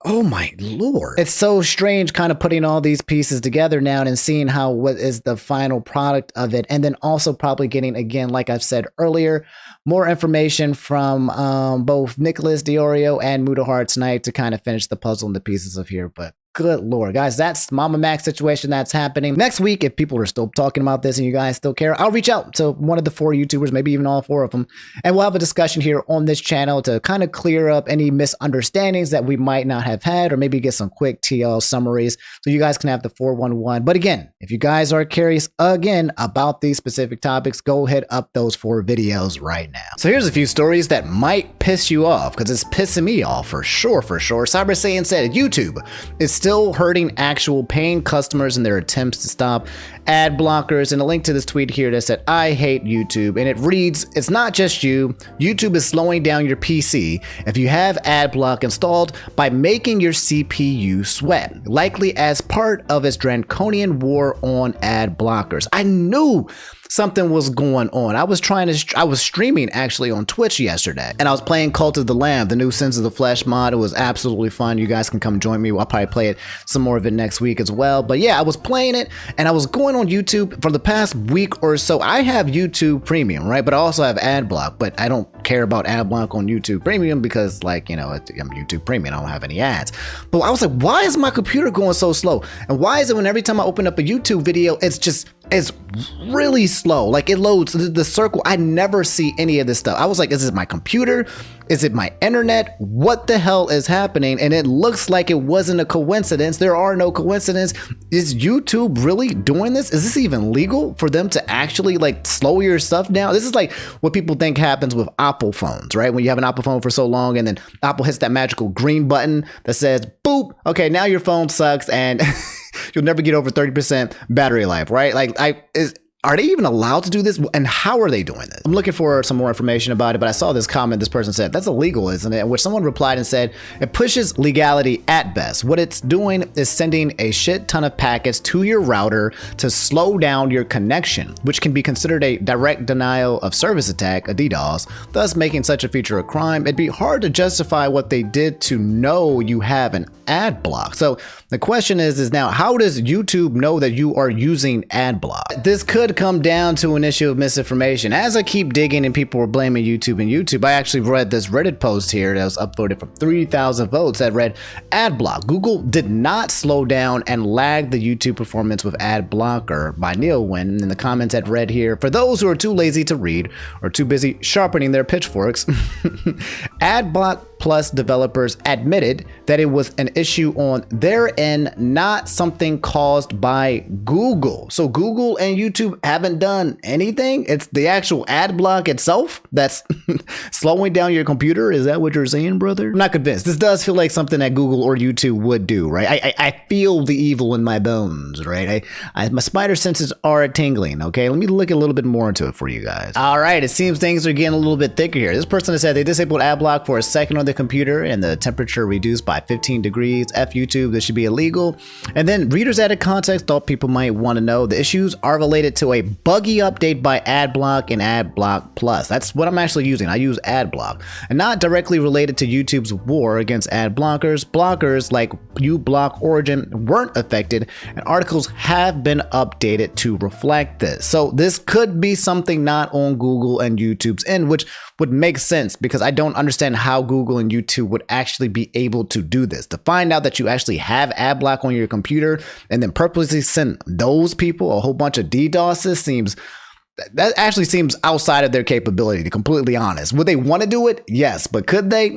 oh my lord. It's so strange kind of putting all these pieces together now and seeing how what is the final product of it, and then also probably getting, again, like I've said earlier, more information from both Nicholas Diorio and Muda Hart tonight to kind of finish the puzzle and the pieces of here. But good lord, guys, that's MamaMax situation that's happening. Next week, if people are still talking about this and you guys still care, I'll reach out to one of the 4 YouTubers, maybe even all 4 of them, and we'll have a discussion here on this channel to kind of clear up any misunderstandings that we might not have had, or maybe get some quick TL summaries so you guys can have the 411. But again, if you guys are curious again about these specific topics, go hit up those 4 videos right now. So here's a few stories that might piss you off, because it's pissing me off for sure. Cyber Saiyan said YouTube is still hurting actual paying customers in their attempts to stop ad blockers, and a link to this tweet here that said, I hate YouTube, and it reads, it's not just you, YouTube is slowing down your PC if you have ad block installed by making your CPU sweat, likely as part of its draconian war on ad blockers. I knew something was going on. I was streaming actually on Twitch yesterday, and I was playing Cult of the Lamb, the new Sins of the Flesh mod. It was absolutely fun. You guys can come join me. I'll probably play it, some more of it next week as well. But yeah, I was playing it, and I was going on YouTube for the past week or so. I have YouTube Premium, right? But I also have ad block, but I don't care about ad block on YouTube Premium because, like, you know, I'm YouTube Premium. I don't have any ads. But I was like, why is my computer going so slow? And why is it when every time I open up a YouTube video, it's really slow? Like, it loads the circle. I never see any of this stuff. I was like, is it my computer? Is it my internet? What the hell is happening? And it looks like it wasn't a coincidence. There are no coincidences. Is YouTube really doing this? Is this even legal for them to actually like slow your stuff down? This is like what people think happens with Apple phones, right? When you have an Apple phone for so long and then Apple hits that magical green button that says, boop, okay, now your phone sucks and you'll never get over 30% battery life, right? Like, are they even allowed to do this? And how are they doing this? I'm looking for some more information about it, but I saw this comment. This person said, that's illegal, isn't it? Which someone replied and said, it pushes legality at best. What it's doing is sending a shit ton of packets to your router to slow down your connection, which can be considered a direct denial of service attack, a DDoS, thus making such a feature a crime. It'd be hard to justify what they did to know you have an ad block. So the question is now, how does YouTube know that you are using ad block? This could come down to an issue of misinformation. As I keep digging and people were blaming YouTube, I actually read this Reddit post here that was upvoted from 3,000 votes that read, ad block. Google did not slow down and lag the YouTube performance with ad blocker by Neil Wynn. In the comments that read here, for those who are too lazy to read or too busy sharpening their pitchforks, ad block Plus developers admitted that it was an issue on their end, not something caused by Google. So Google and YouTube haven't done anything. It's the actual ad block itself that's slowing down your computer. Is that what you're saying, brother? I'm not convinced. This does feel like something that Google or YouTube would do, right? I feel the evil in my bones, right? My spider senses are tingling, okay? Let me look a little bit more into it for you guys. All right, it seems things are getting a little bit thicker here. This person has said they disabled ad block for a second on their computer and the temperature reduced by 15 degrees. F YouTube, this should be illegal. And then readers added context thought people might want to know. The issues are related to a buggy update by AdBlock and AdBlock Plus. That's what I'm actually using. I use AdBlock, and not directly related to YouTube's war against ad blockers. Blockers like uBlock Origin weren't affected, and articles have been updated to reflect this. So this could be something not on Google and YouTube's end, which would make sense because I don't understand how Google and YouTube would actually be able to do this. To find out that you actually have ad block on your computer and then purposely send those people a whole bunch of DDoSes that actually seems outside of their capability, to be completely honest. Would they want to do it? Yes, but could they?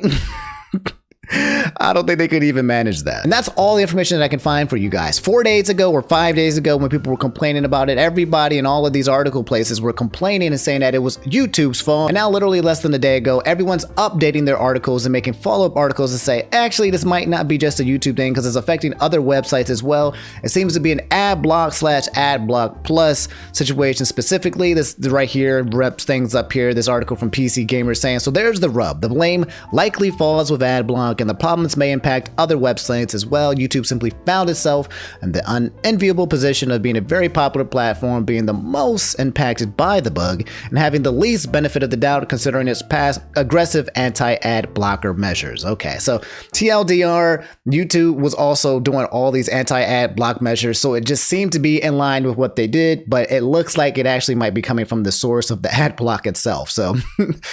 I don't think they could even manage that. And that's all the information that I can find for you guys. 4 days ago or 5 days ago, when people were complaining about it, everybody in all of these article places were complaining and saying that it was YouTube's fault. And now literally less than a day ago, everyone's updating their articles and making follow-up articles to say, actually, this might not be just a YouTube thing because it's affecting other websites as well. It seems to be an ad block / ad block plus situation specifically. This right here reps things up here. This article from PC Gamer saying, so there's the rub. The blame likely falls with ad block, and the problems may impact other websites as well. YouTube simply found itself in the unenviable position of being a very popular platform, being the most impacted by the bug and having the least benefit of the doubt considering its past aggressive anti-ad blocker measures. Okay, so TLDR, YouTube was also doing all these anti-ad block measures, so it just seemed to be in line with what they did, but it looks like it actually might be coming from the source of the ad block itself. So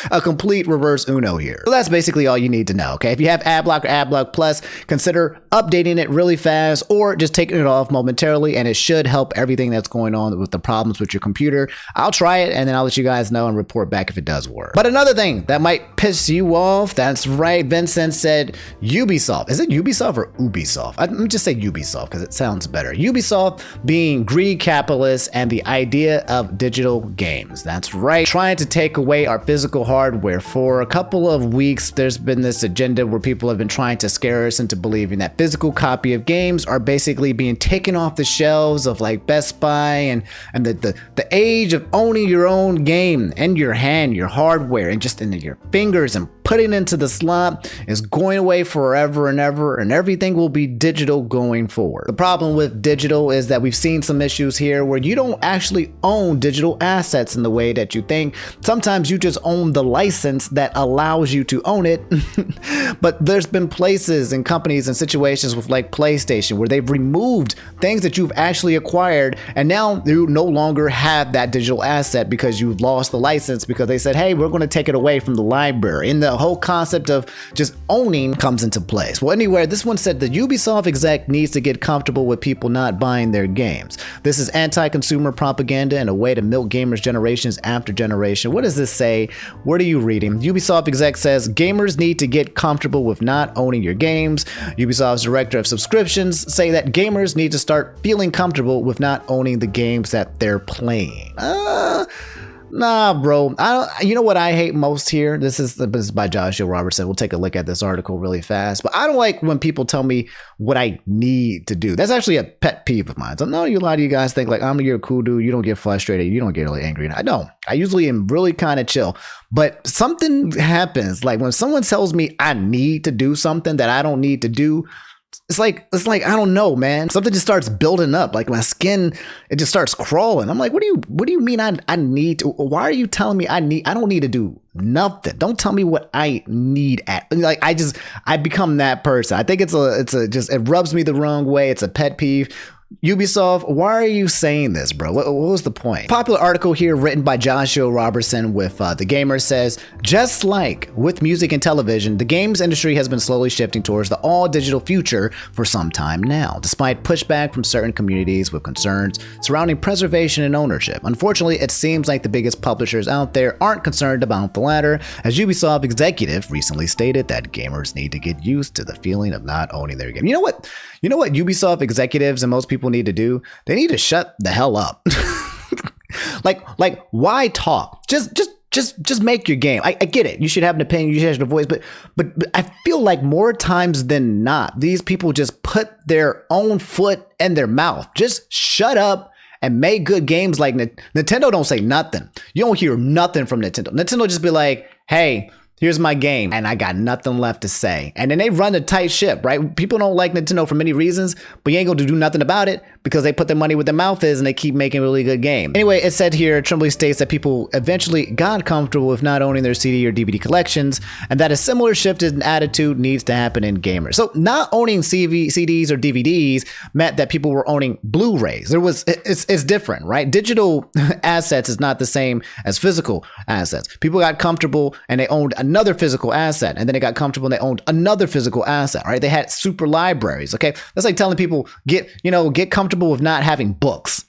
a complete reverse Uno here. So that's basically all you need to know, okay? If you have ad block or ad block plus, consider updating it really fast or just taking it off momentarily, and it should help everything that's going on with the problems with your computer. I'll try it and then I'll let you guys know and report back if it does work. But another thing that might piss you off, that's right, Vincent said Ubisoft. Is it Ubisoft or Ubisoft? Let me just say Ubisoft because it sounds better. Ubisoft being greed capitalists and the idea of digital games. That's right, trying to take away our physical hardware. For a couple of weeks, there's been this agenda where people have been trying to scare us into believing that physical copy of games are basically being taken off the shelves of like Best Buy, and the age of owning your own game in your hand, your hardware, and just into your fingers and putting into the slot is going away forever and ever, and everything will be digital going forward. The problem with digital is that we've seen some issues here where you don't actually own digital assets in the way that you think. Sometimes you just own the license that allows you to own it. But there's been places and companies and situations with like PlayStation where they've removed things that you've actually acquired, and now you no longer have that digital asset because you've lost the license because they said, hey, we're going to take it away from the library. And the whole concept of just owning comes into place. Well, anyway, this one said the Ubisoft exec needs to get comfortable with people not buying their games. This is anti-consumer propaganda and a way to milk gamers generations after generation. What does this say? What are you reading? Ubisoft exec says gamers need to get comfortable with not owning your games. Ubisoft's director of subscriptions say that gamers need to start feeling comfortable with not owning the games that they're playing. Nah, bro. You know what I hate most here? This is by Joshua Robertson. We'll take a look at this article really fast. But I don't like when people tell me what I need to do. That's actually a pet peeve of mine. So no, a lot of you guys think like, you're a cool dude. You don't get frustrated. You don't get really angry. I don't. I usually am really kind of chill. But something happens. Like when someone tells me I need to do something that I don't need to do, it's like I don't know, man. Something just starts building up. Like my skin, it just starts crawling. I'm like, what do you mean I need to? Why are you telling me I don't need to do nothing? Don't tell me what I need like I become that person. I think it rubs me the wrong way. It's a pet peeve. Ubisoft, why are you saying this, bro? What was the point? Popular article here written by Joshua Robertson with The Gamer says, just like with music and television, the games industry has been slowly shifting towards the all-digital future for some time now, despite pushback from certain communities with concerns surrounding preservation and ownership. Unfortunately, it seems like the biggest publishers out there aren't concerned about the latter, as Ubisoft executive recently stated that gamers need to get used to the feeling of not owning their game. You know what? You know what Ubisoft executives and most people need to do? They need to shut the hell up. like why talk? Just make your game. I get it. You should have an opinion. You should have a voice. But I feel like more times than not, these people just put their own foot in their mouth. Just shut up and make good games. Like Nintendo don't say nothing. You don't hear nothing from Nintendo. Nintendo just be like, hey, here's my game, and I got nothing left to say. And then they run a tight ship, right? People don't like Nintendo for many reasons, but you ain't going to do nothing about it because they put their money where their mouth is and they keep making really good games. Anyway, it said here, Tremblay states that people eventually got comfortable with not owning their CD or DVD collections, and that a similar shift in attitude needs to happen in gamers. So not owning CDs or DVDs meant that people were owning Blu-rays. It's different, right? Digital assets is not the same as physical assets. People got comfortable and they owned another physical asset, and then they got comfortable and they owned another physical asset, right? They had super libraries, okay? That's like telling people, get comfortable with not having books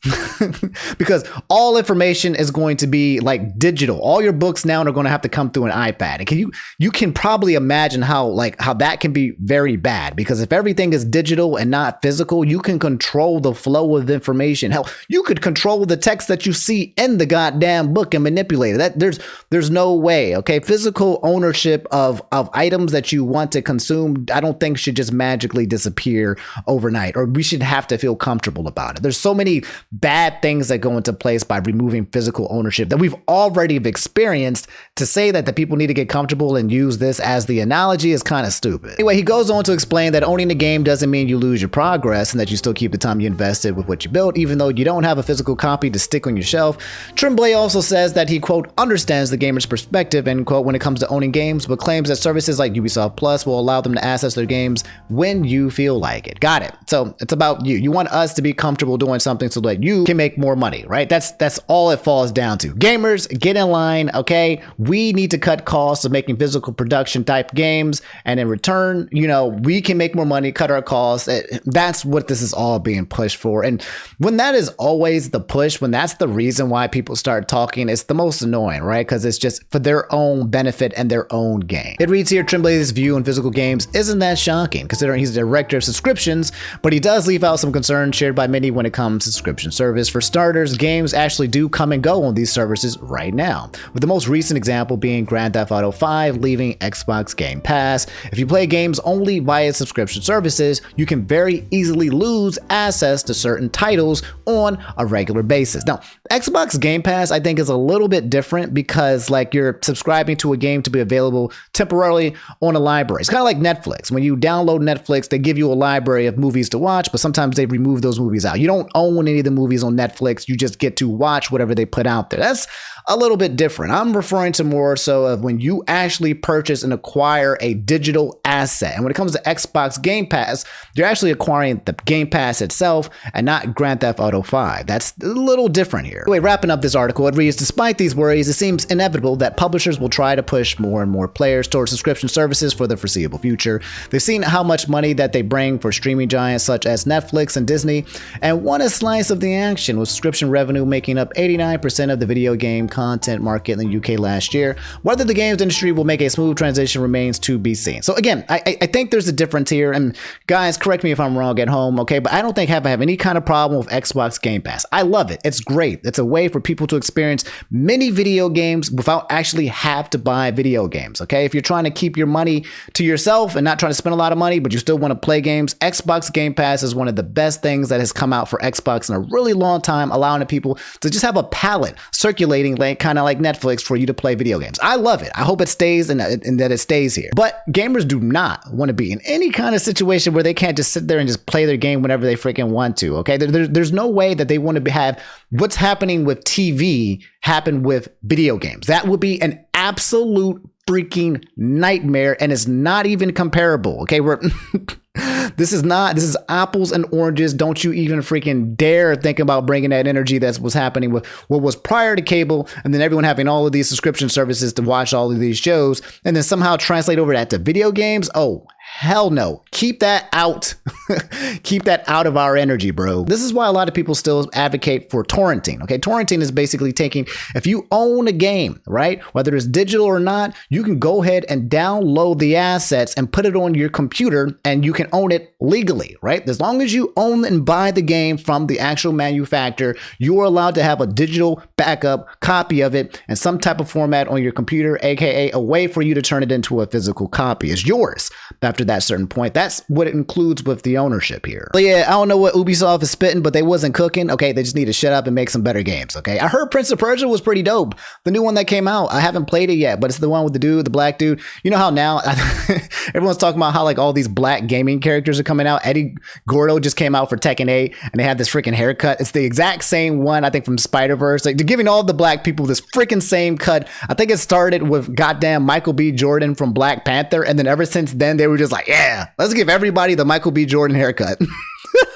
because all information is going to be like digital. All your books now are going to have to come through an iPad. And you can probably imagine how that can be very bad, because if everything is digital and not physical, you can control the flow of information. Hell, you could control the text that you see in the goddamn book and manipulate it. There's no way, okay? Physical ownership of items that you want to consume, I don't think should just magically disappear overnight, or we should have to feel comfortable about it. There's so many bad things that go into place by removing physical ownership that we've already experienced. To say that the people need to get comfortable and use this as the analogy is kind of stupid. Anyway, he goes on to explain that owning the game doesn't mean you lose your progress and that you still keep the time you invested with what you built, even though you don't have a physical copy to stick on your shelf. Tremblay also says that he, quote, understands the gamer's perspective, end quote, when it comes to owning games, but claims that services like Ubisoft Plus will allow them to access their games when you feel like it. Got it. So it's about you. You want us to be comfortable doing something so that you can make more money, right? That's all it falls down to. Gamers, get in line, okay? We need to cut costs of making physical production type games, and in return, we can make more money, cut our costs. That's what this is all being pushed for. And when that is always the push, when that's the reason why people start talking, it's the most annoying, right? Because it's just for their own benefit and their own gain. It reads here, Tremblay's view on physical games isn't that shocking, considering he's the director of subscriptions, but he does leave out some concerns shared by many when it comes to subscription service. For starters, games actually do come and go on these services right now, with the most recent example being Grand Theft Auto 5 leaving Xbox Game Pass. If you play games only via subscription services, you can very easily lose access to certain titles on a regular basis. Now, Xbox Game Pass, I think, is a little bit different because you're subscribing to a game to be available temporarily on a library. It's kind of like Netflix. When you download Netflix, they give you a library of movies to watch, but sometimes they remove those movies out. You don't own any of the movies on Netflix. You just get to watch whatever they put out there. That's a little bit different. I'm referring to more so of when you actually purchase and acquire a digital asset. And when it comes to Xbox Game Pass, you're actually acquiring the Game Pass itself and not Grand Theft Auto 5. That's a little different here. Anyway, wrapping up this article, it reads, despite these worries, it seems inevitable that publishers will try to push more and more players towards subscription services for the foreseeable future. They've seen how much money that they bring for streaming giants such as Netflix and Disney, and want a slice of the action, with subscription revenue making up 89% of the video game content market in the UK last year. Whether the games industry will make a smooth transition remains to be seen. So again, I think there's a difference here, and guys, correct me if I'm wrong at home, okay? But I don't think I have any kind of problem with Xbox Game Pass. I love it. It's great. It's a way for people to experience many video games without actually have to buy video games, okay? If you're trying to keep your money to yourself and not trying to spend a lot of money, but you still want to play games, Xbox Game Pass is one of the best things that has come out for Xbox in a really long time, allowing the people to just have a palette circulating kind of like Netflix for you to play video games. I love it. I hope it stays and that it stays here. But gamers do not want to be in any kind of situation where they can't just sit there and just play their game whenever they freaking want to, okay? There's no way that they want to have what's happening with TV happen with video games. That would be an absolute freaking nightmare, and it's not even comparable, okay? This is apples and oranges. Don't you even freaking dare think about bringing that energy that was happening with what was prior to cable, and then everyone having all of these subscription services to watch all of these shows, and then somehow translate over that to video games. Oh, hell no. Keep that out. Keep that out of our energy, bro. This is why a lot of people still advocate for torrenting. Okay, torrenting is basically taking, if you own a game, right, whether it's digital or not, you can go ahead and download the assets and put it on your computer, and you can own it legally, right? As long as you own and buy the game from the actual manufacturer, you are allowed to have a digital backup copy of it in some type of format on your computer, aka a way for you to turn it into a physical copy. It's yours after that certain point. That's what it includes with the ownership here. So yeah, I don't know what Ubisoft is spitting, but they wasn't cooking. Okay, they just need to shut up and make some better games. Okay, I heard Prince of Persia was pretty dope. The new one that came out, I haven't played it yet, but it's the one with the black dude. You know how now everyone's talking about how like all these black gaming characters are coming out. Eddie Gordo just came out for Tekken 8, and they have this freaking haircut. It's the exact same one, I think, from Spider-Verse. Like, they're giving all the black people this freaking same cut. I think it started with goddamn Michael B. Jordan from Black Panther, and then ever since then they were just like, yeah, let's give everybody the Michael B. Jordan haircut.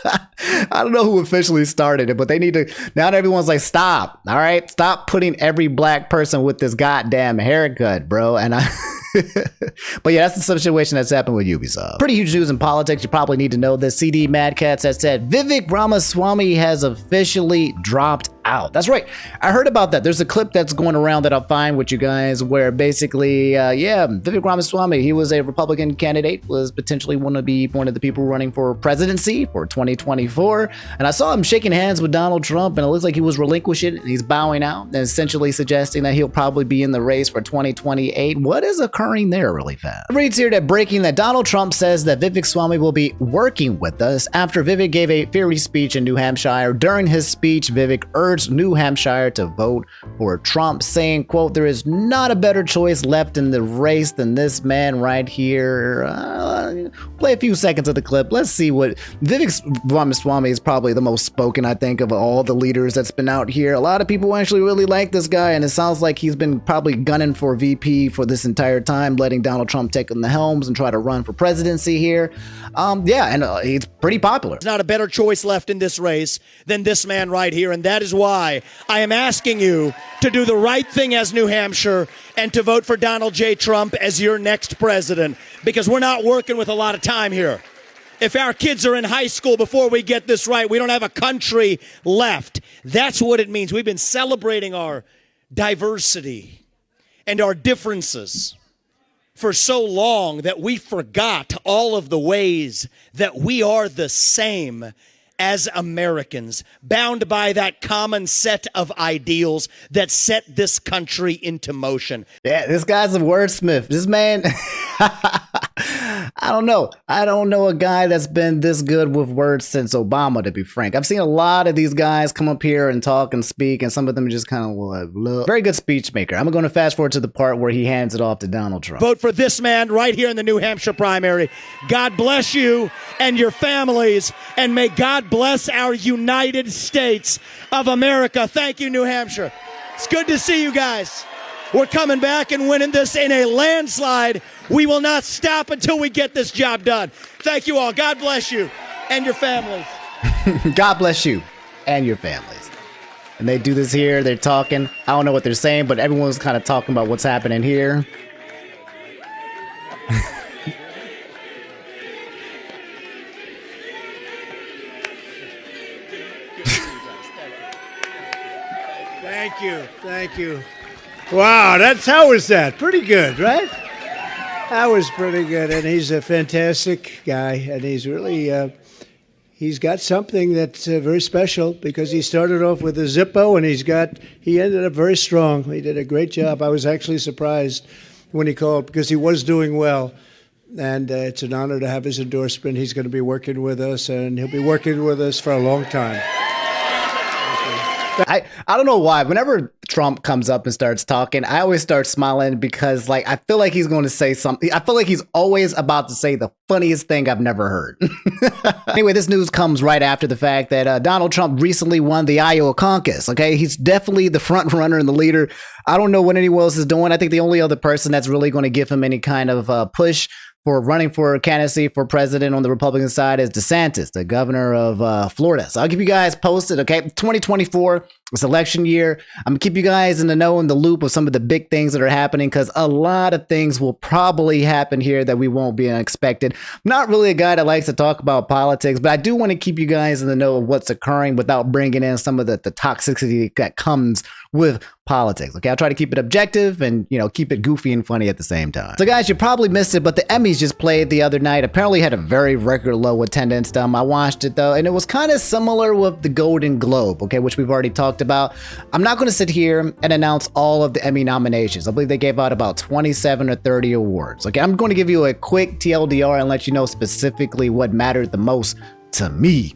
I don't know who officially started it, but they need to. Now everyone's like, stop. All right, stop putting every black person with this goddamn haircut, bro. And but yeah, that's the situation that's happened with Ubisoft. Pretty huge news in politics. You probably need to know this. CD Mad Cats has said Vivek Ramaswamy has officially dropped out. That's right. I heard about that. There's a clip that's going around that I'll find with you guys where basically, Vivek Ramaswamy, he was a Republican candidate, was potentially want to be one of the people running for presidency for 2024. And I saw him shaking hands with Donald Trump, and it looks like he was relinquishing and he's bowing out and essentially suggesting that he'll probably be in the race for 2028. What is occurring there really fast? It reads here that breaking that Donald Trump says that Vivek Swamy will be working with us after Vivek gave a fiery speech in New Hampshire. During his speech, Vivek urged New Hampshire to vote for Trump, saying, quote, there is not a better choice left in the race than this man right here. Play a few seconds of the clip. Let's see what Vivek Ramaswamy is probably the most spoken, I think, of all the leaders that's been out here. A lot of people actually really like this guy, and it sounds like he's been probably gunning for VP for this entire time, letting Donald Trump take on the helms and try to run for presidency here. He's pretty popular. There's not a better choice left in this race than this man right here, and that is why I am asking you to do the right thing as New Hampshire and to vote for Donald J. Trump as your next president, because we're not working with a lot of time here. If our kids are in high school before we get this right, we don't have a country left. That's what it means. We've been celebrating our diversity and our differences for so long that we forgot all of the ways that we are the same as Americans, bound by that common set of ideals that set this country into motion. Yeah, this guy's a wordsmith. This man, I don't know. I don't know a guy that's been this good with words since Obama, to be frank. I've seen a lot of these guys come up here and talk and speak, and some of them just kind of like, very good speech maker. I'm going to fast forward to the part where he hands it off to Donald Trump. Vote for this man right here in the New Hampshire primary. God bless you and your families, and may God bless our United States of America. Thank you, New Hampshire. It's good to see you guys. We're coming back and winning this in a landslide. We will not stop until we get this job done. Thank you all. God bless you and your families. God bless you and your families. And they do this here. They're talking. I don't know what they're saying, but everyone's kind of talking about what's happening here. Thank you. Thank you. Wow, how was that? Pretty good, right? That was pretty good. And he's a fantastic guy. And he's really, he's got something that's very special because he started off with a Zippo and he ended up very strong. He did a great job. I was actually surprised when he called because he was doing well. And it's an honor to have his endorsement. He's going to be working with us, and he'll be working with us for a long time. I don't know why. Whenever Trump comes up and starts talking, I always start smiling because, like, I feel like he's going to say something. I feel like he's always about to say the funniest thing I've never heard. Anyway, this news comes right after the fact that Donald Trump recently won the Iowa caucus. Okay, he's definitely the front runner and the leader. I don't know what anyone else is doing. I think the only other person that's really going to give him any kind of push for running for candidacy for president on the Republican side is DeSantis, the governor of Florida. So I'll keep you guys posted, okay? 2024, it's election year. I'm gonna keep you guys in the know, in the loop of some of the big things that are happening, because a lot of things will probably happen here that we won't be unexpected. I'm not really a guy that likes to talk about politics, but I do want to keep you guys in the know of what's occurring without bringing in some of the toxicity that comes with politics. Okay, I'll try to keep it objective and, you know, keep it goofy and funny at the same time. So guys, you probably missed it, but the Emmys just played the other night. Apparently had a very record low attendance. I watched it though, and it was kind of similar with the Golden Globe, okay, which we've already talked about. I'm not going to sit here and announce all of the Emmy nominations. I believe they gave out about 27 or 30 awards. Okay, I'm going to give you a quick TLDR and let you know specifically what mattered the most to me.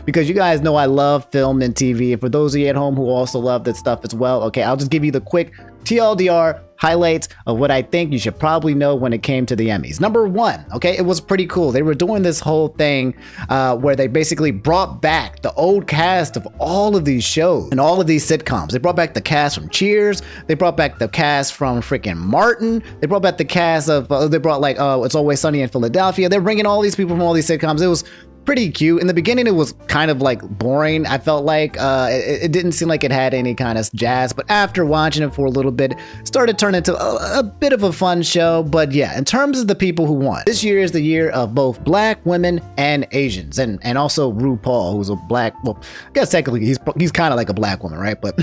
Because you guys know I love film and TV, and for those of you at home who also love that stuff as well, okay, I'll just give you the quick TLDR highlights of what I think you should probably know when it came to the Emmys. Number one, okay, it was pretty cool. They were doing this whole thing where they basically brought back the old cast of all of these shows and all of these sitcoms. They brought back the cast from Cheers. They brought back the cast from freaking Martin. They brought back the cast of, they brought like It's Always Sunny in Philadelphia. They're bringing all these people from all these sitcoms. It was pretty cute. In the beginning, it was kind of like boring. I felt like it didn't seem like it had any kind of jazz, but after watching it for a little bit, it started to turn into a bit of a fun show. But yeah, in terms of the people who won, this year is the year of both black women and Asians, and also RuPaul, who's a black, well, I guess technically he's kind of like a black woman, right? But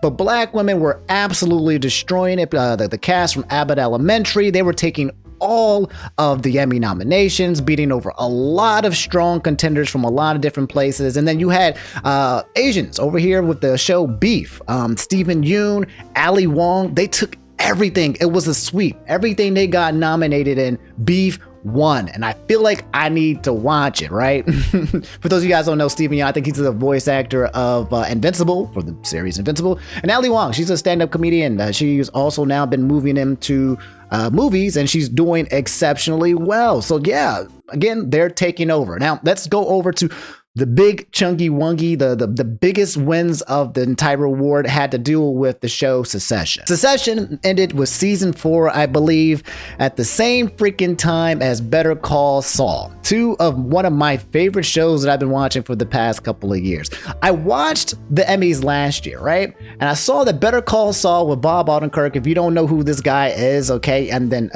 but black women were absolutely destroying it. The cast from Abbott Elementary, they were taking all of the Emmy nominations, beating over a lot of strong contenders from a lot of different places. And then you had Asians over here with the show Beef. Stephen Yoon, Ali Wong, they took everything. It was a sweep. Everything they got nominated in, Beef won, and I feel like I need to watch it, right? For those of you guys who don't know, Stephen Yeun, I think he's the voice actor of Invincible, for the series Invincible. And Ali Wong, she's a stand-up comedian. She's also now been moving into movies, and she's doing exceptionally well. So yeah, again, they're taking over. Now, let's go over to the big chunky wungy, the biggest wins of the entire award had to do with the show Succession. Succession ended with season 4, I believe, at the same freaking time as Better Call Saul. Two of one of my favorite shows that I've been watching for the past couple of years. I watched the Emmys last year, right? And I saw that Better Call Saul with Bob Odenkirk. If you don't know who this guy is, okay, and then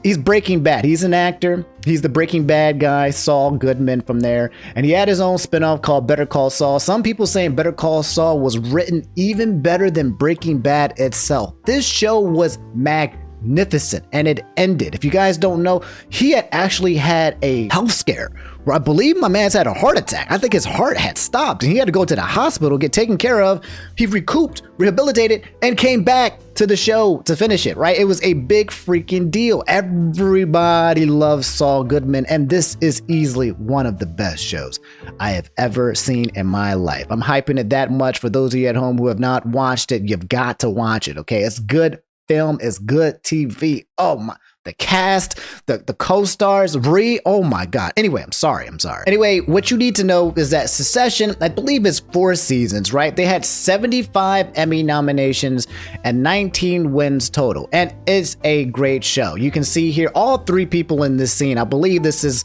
he's Breaking Bad. He's an actor. He's the Breaking Bad guy, Saul Goodman from there. And he had his own spinoff called Better Call Saul. Some people saying Better Call Saul was written even better than Breaking Bad itself. This show was magnificent, and it ended. If you guys don't know, he had actually had a health scare where I believe my man's had a heart attack. I think his heart had stopped and he had to go to the hospital, get taken care of. He recouped, rehabilitated, and came back to the show to finish it, right? It was a big freaking deal. Everybody loves Saul Goodman, and this is easily one of the best shows I have ever seen in my life. I'm hyping it that much. For those of you at home who have not watched it, you've got to watch it, okay? It's good film, it's good TV. Oh my, the cast, the co-stars, oh my God. Anyway, I'm sorry. Anyway, what you need to know is that Succession, I believe, is 4 seasons, right? They had 75 Emmy nominations and 19 wins total. And it's a great show. You can see here all 3 people in this scene. I believe this is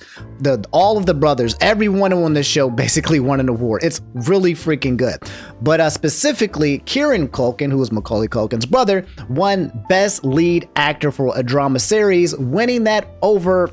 all of the brothers. Everyone on this show basically won an award. It's really freaking good. But specifically, Kieran Culkin, who is Macaulay Culkin's brother, won Best Lead Actor for a Drama Series, winning that over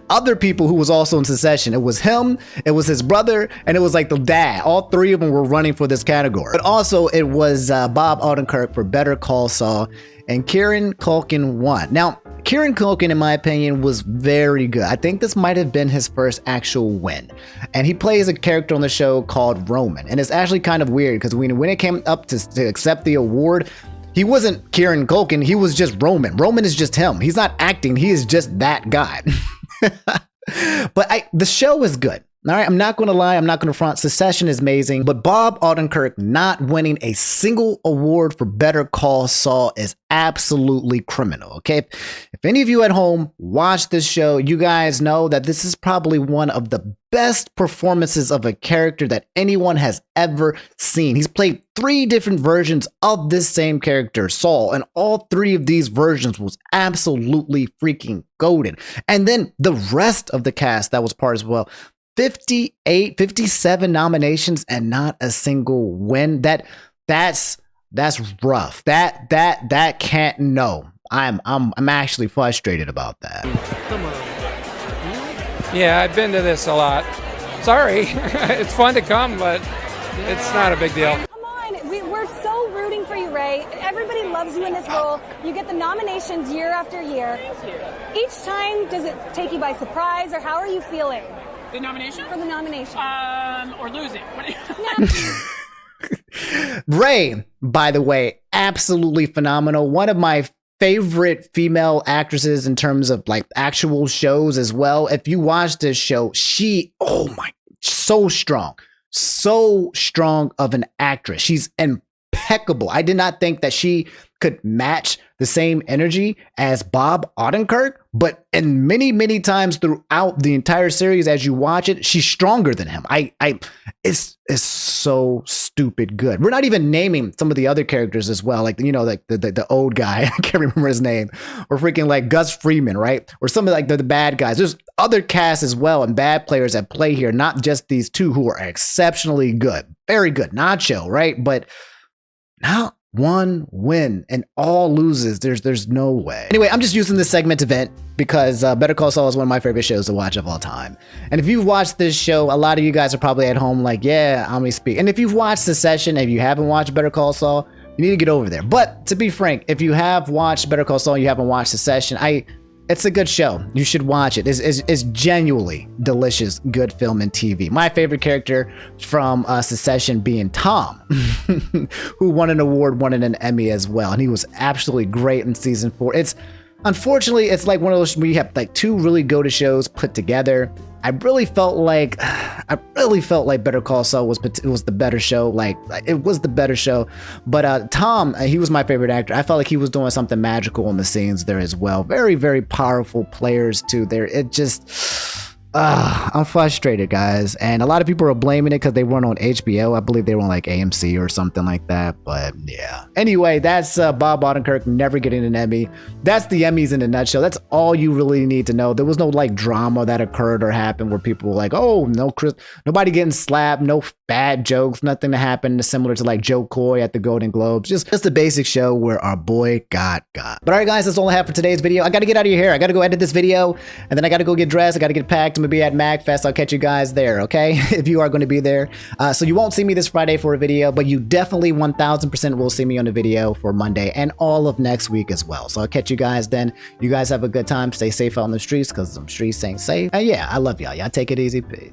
other people who was also in Succession. It was him, it was his brother, and it was like the dad. All 3 of them were running for this category. But also it was Bob Odenkirk for Better Call Saul, and Kieran Culkin won. Now, Kieran Culkin, in my opinion, was very good. I think this might have been his first actual win. And he plays a character on the show called Roman. And it's actually kind of weird because when it came up to accept the award, he wasn't Kieran Culkin, he was just Roman. Roman is just him. He's not acting, he is just that guy. But the show is good. All right, I'm not going to lie, I'm not going to front. Succession is amazing, but Bob Odenkirk not winning a single award for Better Call Saul is absolutely criminal, okay? If any of you at home watch this show, you guys know that this is probably one of the best performances of a character that anyone has ever seen. He's played 3 different versions of this same character, Saul, and all 3 of these versions was absolutely freaking goated. And then the rest of the cast that was part as well. 57 nominations and not a single win. That's rough. That can't no. I'm actually frustrated about that. Come on. Yeah, I've been to this a lot. Sorry. It's fun to come, but it's not a big deal. Come on. We're so rooting for you, Ray. Everybody loves you in this role. You get the nominations year after year. Each time, does it take you by surprise, or how are you feeling? The nomination? For the nomination. Or losing. Ray, by the way, absolutely phenomenal. One of my favorite female actresses in terms of like actual shows as well. If you watch this show, so strong of an actress. She's impeccable. I did not think that she could match the same energy as Bob Odenkirk, but in many times throughout the entire series, as you watch it, she's stronger than him. It's so stupid good. We're not even naming some of the other characters as well, like like the old guy, I can't remember his name, or freaking like Gus Freeman, right? Or some of like the bad guys. There's other casts as well and bad players that play here, not just these 2 who are exceptionally good, very good. Nacho, right? But not one win and all loses. There's no way. Anyway, I'm just using this segment to vent because Better Call Saul is one of my favorite shows to watch of all time. And if you've watched this show, a lot of you guys are probably at home like, yeah, Omni speak. And if you've watched Succession, if you haven't watched Better Call Saul, you need to get over there. But to be frank, if you have watched Better Call Saul and you haven't watched Succession, it's a good show. You should watch it. It's genuinely delicious, good film and TV. My favorite character from Succession being Tom, who won an award, won an Emmy as well. And he was absolutely great in season 4. Unfortunately, it's like one of those where you have like 2 really go-to shows put together. I really felt like Better Call Saul was the better show. Like it was the better show. But Tom, he was my favorite actor. I felt like he was doing something magical in the scenes there as well. Very, very powerful players too there. It just... I'm frustrated, guys, and a lot of people are blaming it because they weren't on HBO. I believe they were on like AMC or something like that, but yeah. Anyway, that's Bob Odenkirk never getting an Emmy. That's the Emmys in a nutshell. That's all you really need to know. There was no like drama that occurred or happened where people were like, oh, no, nobody getting slapped, no bad jokes, nothing that happened similar to like Joe Coy at the Golden Globes. Just a basic show where our boy got. But all right, guys, that's all I have for today's video. I got to get out of your hair. I got to go edit this video, and then I got to go get dressed. I got to get packed. I'm gonna be at MagFest. I'll catch you guys there, okay? If you are going to be there. So you won't see me this Friday for a video, but you definitely 1000% will see me on the video for Monday and all of next week as well. So I'll catch you guys then. You guys have a good time. Stay safe out on the streets because some streets ain't safe. And yeah, I love y'all. Y'all take it easy. Peace.